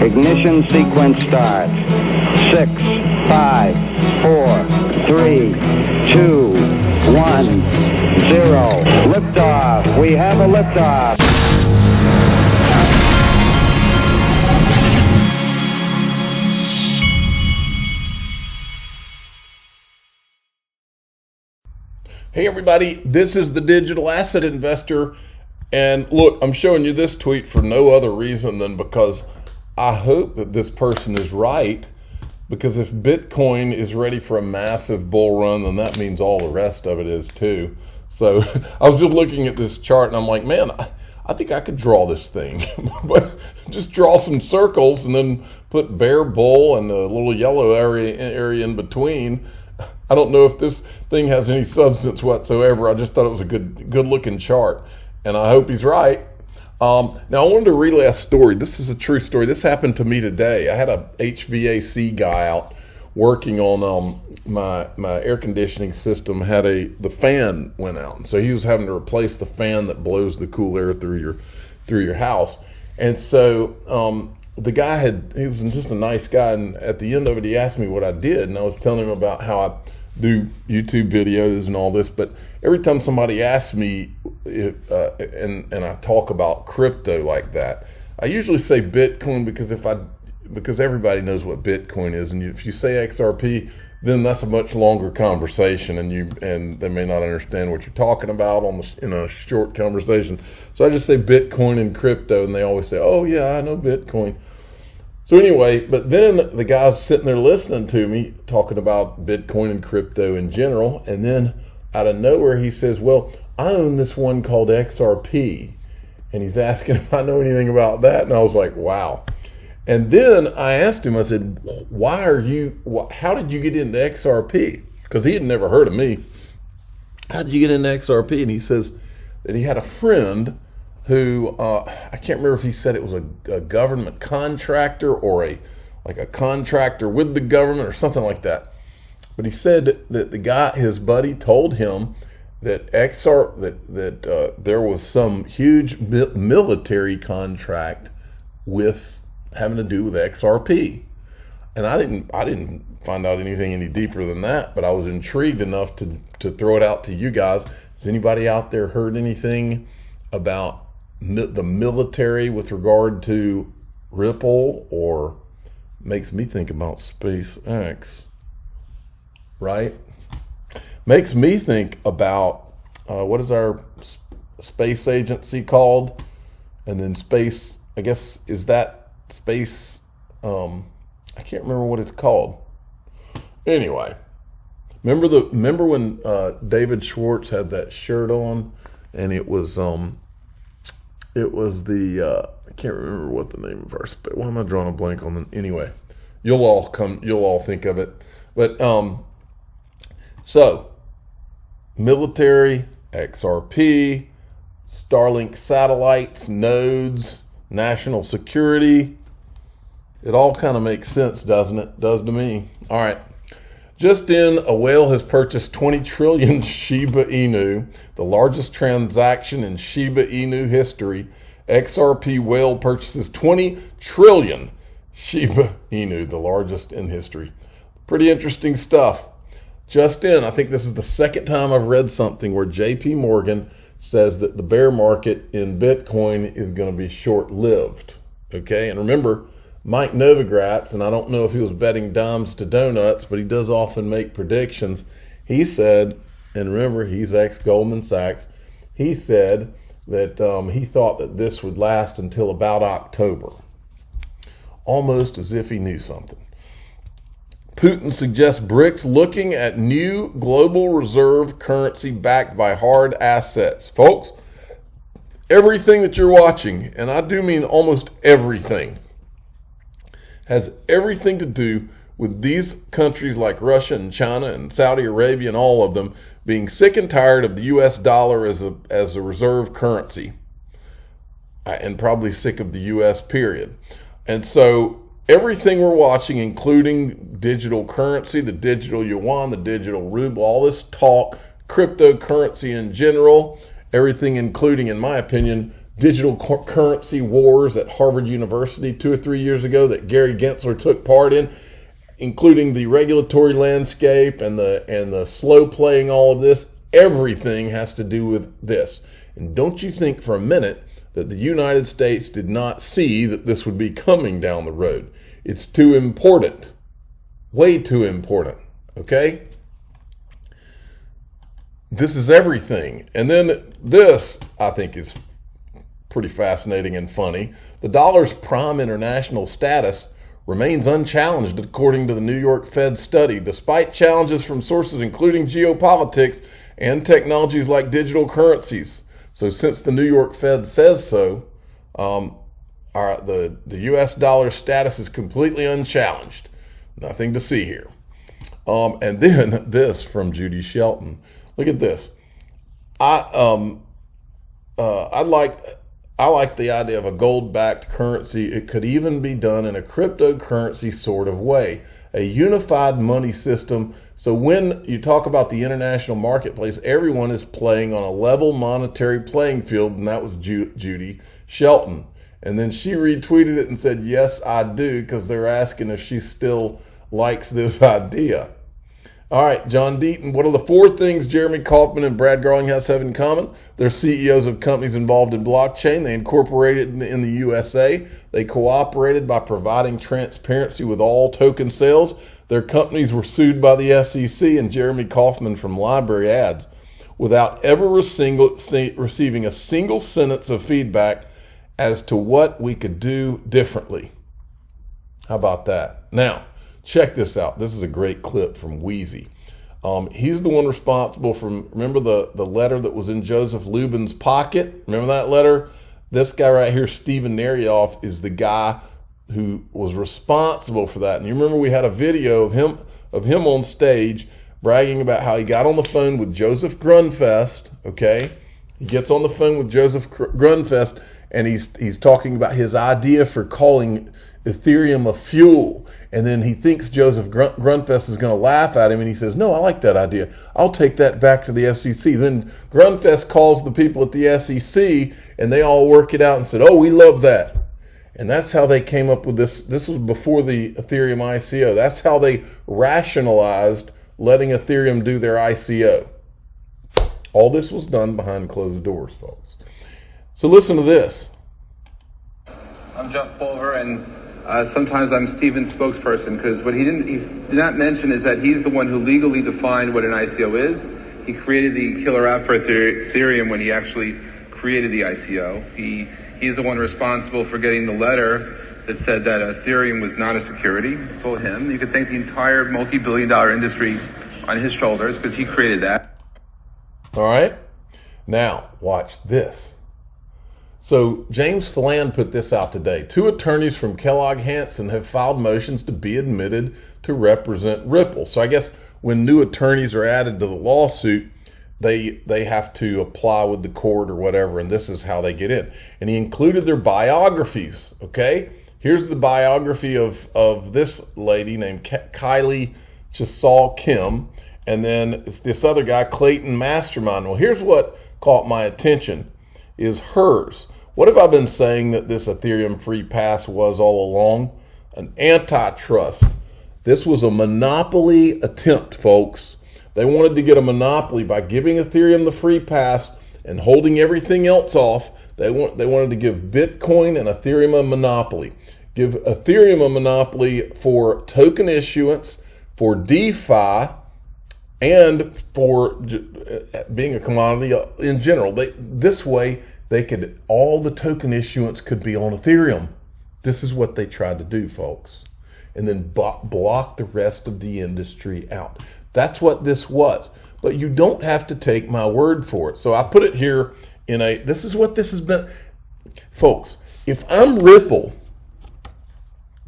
Ignition sequence starts. 6, 5, 4, 3, 2, 1, 0. Liftoff. We have a liftoff. Hey everybody, this is the Digital Asset Investor, and look, I'm showing you this tweet for no other reason than because I hope that this person is right, because if Bitcoin is ready for a massive bull run, then that means all the rest of it is too. So I was just looking at this chart and I'm like, man, I think I could draw this thing, but just draw some circles and then put bear, bull, and a little yellow area in between. I don't know if this thing has any substance whatsoever. I just thought it was a good looking chart, and I hope he's right. Now I wanted to relay a story. This is a true story. This happened to me today. I had a HVAC guy out working on my air conditioning system. The fan went out, and so he was having to replace the fan that blows the cool air through your house. And so the guy he was just a nice guy, and at the end of it he asked me what I did, and I was telling him about how I do YouTube videos and all this. But every time somebody asks me and I talk about crypto like that, I usually say Bitcoin because everybody knows what Bitcoin is, and if you say XRP, then that's a much longer conversation, and they may not understand what you're talking about in a short conversation. So I just say Bitcoin and crypto, and they always say, "Oh yeah, I know Bitcoin." So anyway, but then the guy's sitting there listening to me talking about Bitcoin and crypto in general, and then out of nowhere he says, "Well, I own this one called XRP," and he's asking if I know anything about that, and I was like, "Wow." And then I asked him, I said, how did you get into XRP? Because he had never heard of me. How did you get into XRP? And he says that he had a friend who, I can't remember if he said it was a government contractor or a contractor with the government or something like that. But he said that the guy, his buddy, told him that there was some huge military contract having to do with XRP. And I didn't find out anything any deeper than that, but I was intrigued enough to throw it out to you guys. Has anybody out there heard anything about the military with regard to Ripple? Or makes me think about SpaceX, right? Makes me think about what is our space agency called? And then space, I guess, is that space, I can't remember what it's called. Anyway, remember when David Schwartz had that shirt on, and it was the I can't remember what the name of our space. Why am I drawing a blank on them? Anyway, you'll all think of it. But so military, XRP, Starlink satellites, nodes, national security. It all kind of makes sense, doesn't it? Does to me. All right. Just in, a whale has purchased 20 trillion Shiba Inu, the largest transaction in Shiba Inu history. XRP whale purchases 20 trillion Shiba Inu, the largest in history. Pretty interesting stuff. Just in, I think this is the second time I've read something where JP Morgan says that the bear market in Bitcoin is going to be short-lived. Okay, and remember, Mike Novogratz, and I don't know if he was betting dimes to donuts, but he does often make predictions. He said, and remember, he's ex-Goldman Sachs, he said that he thought that this would last until about October. Almost as if he knew something. Putin suggests BRICS looking at new global reserve currency backed by hard assets. Folks, everything that you're watching, and I do mean almost everything, has everything to do with these countries like Russia and China and Saudi Arabia and all of them being sick and tired of the US dollar as a reserve currency, and probably sick of the US period. And so everything we're watching, including digital currency, the digital yuan, the digital ruble, all this talk, cryptocurrency in general, everything including, in my opinion, digital currency wars at Harvard University 2 or 3 years ago that Gary Gensler took part in, including the regulatory landscape and the slow playing all of this. Everything has to do with this. And don't you think for a minute that the United States did not see that this would be coming down the road. It's too important. Way too important. Okay? This is everything. And then this, I think, is pretty fascinating and funny. The dollar's prime international status remains unchallenged according to the New York Fed study, despite challenges from sources including geopolitics and technologies like digital currencies. So since the New York Fed says so, the U.S. dollar status is completely unchallenged. Nothing to see here. And then this from Judy Shelton. Look at this. I like the idea of a gold-backed currency. It could even be done in a cryptocurrency sort of way, a unified money system. So when you talk about the international marketplace, everyone is playing on a level monetary playing field, and that was Judy Shelton. And then she retweeted it and said, yes, I do, because they're asking if she still likes this idea. All right, John Deaton, what are the 4 things Jeremy Kauffman and Brad Garlinghouse have in common? They're CEOs of companies involved in blockchain. They incorporated in the USA. They cooperated by providing transparency with all token sales. Their companies were sued by the SEC and Jeremy Kauffman from Library Ads without ever receiving a single sentence of feedback as to what we could do differently. How about that? Now, check this out. This is a great clip from Weezy. He's the one responsible for, remember the letter that was in Joseph Lubin's pocket? Remember that letter? This guy right here, Steven Narioff, is the guy who was responsible for that. And you remember we had a video of him on stage bragging about how he got on the phone with Joseph Grunfest, okay? He gets on the phone with Joseph Grunfest, and he's talking about his idea for calling Ethereum a fuel. And then he thinks Joseph Grunfest is going to laugh at him, and he says, no, I like that idea. I'll take that back to the SEC. Then Grunfest calls the people at the SEC, and they all work it out and said, oh, we love that. And that's how they came up with this. This was before the Ethereum ICO. That's how they rationalized letting Ethereum do their ICO. All this was done behind closed doors, folks. So listen to this. I'm Jeff Pulver, and sometimes I'm Steven's spokesperson, because what he did not mention is that he's the one who legally defined what an ICO is. He created the killer app for Ethereum when he actually created the ICO. He's the one responsible for getting the letter that said that Ethereum was not a security. It's all him. You could thank the entire multi-billion-dollar industry on his shoulders, because he created that. All right. Now, watch this. So James Phelan put this out today. 2 attorneys from Kellogg Hanson have filed motions to be admitted to represent Ripple. So I guess when new attorneys are added to the lawsuit, they have to apply with the court or whatever, and this is how they get in. And he included their biographies, okay? Here's the biography of this lady named Kylie Kim, and then it's this other guy, Clayton Mastermind. Well, here's what caught my attention, is hers. What have I been saying that this Ethereum free pass was all along? An antitrust. This was a monopoly attempt, folks. They wanted to get a monopoly by giving Ethereum the free pass and holding everything else off. They wanted to give Bitcoin and Ethereum a monopoly. Give Ethereum a monopoly for token issuance, for DeFi, and for being a commodity in general. This way, all the token issuance could be on Ethereum. This is what they tried to do, folks. And then block the rest of the industry out. That's what this was. But you don't have to take my word for it. So I put it here this is what this has been. Folks, if I'm Ripple,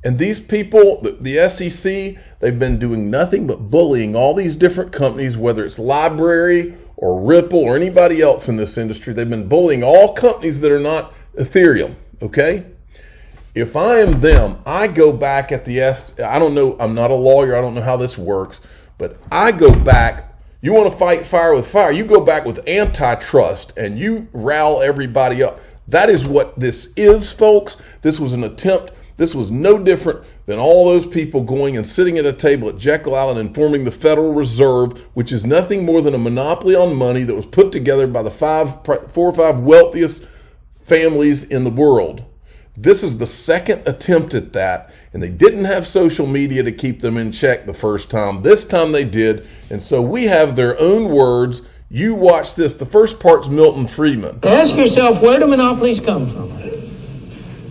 and these people, the SEC, they've been doing nothing but bullying all these different companies, whether it's Library or Ripple or anybody else in this industry. They've been bullying all companies that are not Ethereum, okay? If I am them, I go back at I don't know, I'm not a lawyer, I don't know how this works, but I go back. You want to fight fire with fire, you go back with antitrust and you rile everybody up. That is what this is, folks. This was an attempt. This was no different than all those people going and sitting at a table at Jekyll Island and forming the Federal Reserve, which is nothing more than a monopoly on money that was put together by the 4 or 5 wealthiest families in the world. This is the second attempt at that, and they didn't have social media to keep them in check the first time. This time they did, and so we have their own words. You watch this. The first part's Milton Friedman. Ask yourself, where do monopolies come from?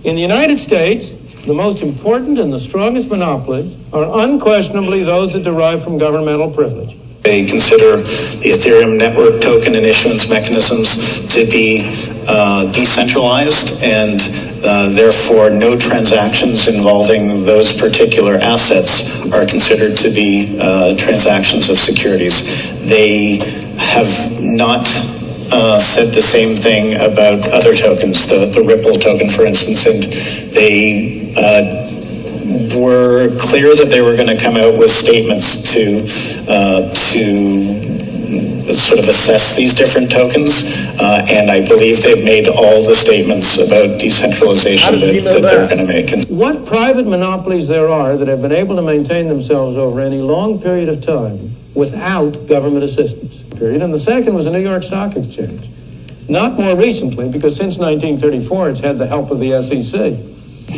In the United States, the most important and the strongest monopolies are unquestionably those that derive from governmental privilege. They consider the Ethereum network token and issuance mechanisms to be decentralized, and therefore no transactions involving those particular assets are considered to be transactions of securities. They have not said the same thing about other tokens, the Ripple token, for instance, and they were clear that they were going to come out with statements to sort of assess these different tokens, and I believe they've made all the statements about decentralization that they're going to make. What private monopolies there are that have been able to maintain themselves over any long period of time without government assistance, period. And the second was the New York Stock Exchange. Not more recently, because since 1934 it's had the help of the SEC.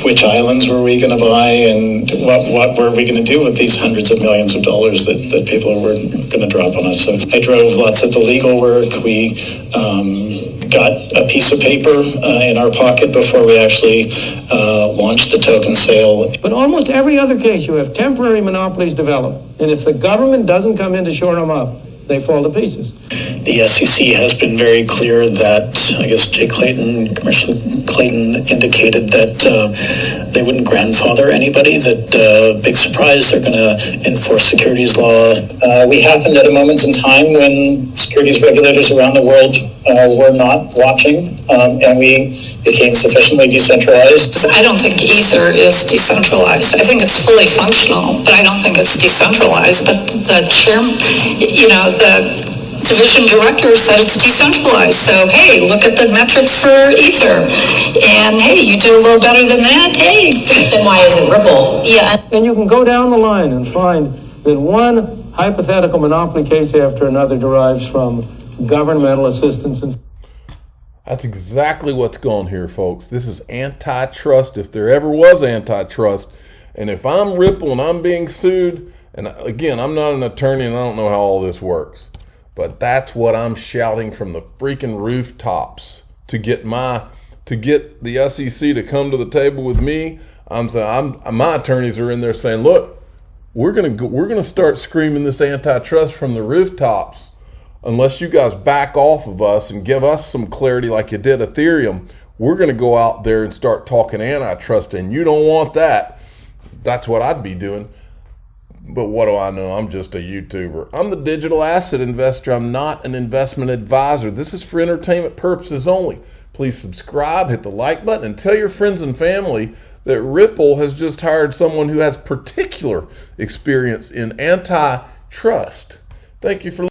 Which islands were we going to buy, and what were we going to do with these hundreds of millions of dollars that people were going to drop on us? So I drove lots of the legal work. We got a piece of paper in our pocket before we actually launched the token sale. But almost every other case, you have temporary monopolies develop, and if the government doesn't come in to shore them up, they fall to pieces. The SEC has been very clear that, I guess Jay Clayton, Commissioner Clayton indicated that they wouldn't grandfather anybody, that big surprise, they're going to enforce securities law. We happened at a moment in time when securities regulators around the world were not watching, and we became sufficiently decentralized. I don't think Ether is decentralized. I think it's fully functional, but I don't think it's decentralized. But the chairman, the division director said it's decentralized. So, hey, look at the metrics for Ether. And, hey, you do a little better than that. Hey. Then why is it Ripple? Yeah. And you can go down the line and find that one hypothetical monopoly case after another derives from governmental assistance. And That's exactly what's going here, folks. This is antitrust, if there ever was antitrust. And if I'm Ripple and I'm being sued, and again, I'm not an attorney and I don't know how all this works, but that's what I'm shouting from the freaking rooftops to get the SEC to come to the table with me. I'm saying my attorneys are in there saying, look, we're gonna start screaming this antitrust from the rooftops unless you guys back off of us and give us some clarity like you did Ethereum. We're gonna go out there and start talking antitrust, and you don't want that. That's what I'd be doing. But what do I know? I'm just a YouTuber. I'm the digital asset investor. I'm not an investment advisor. This is for entertainment purposes only. Please subscribe, hit the like button, and tell your friends and family that Ripple has just hired someone who has particular experience in antitrust. Thank you for listening.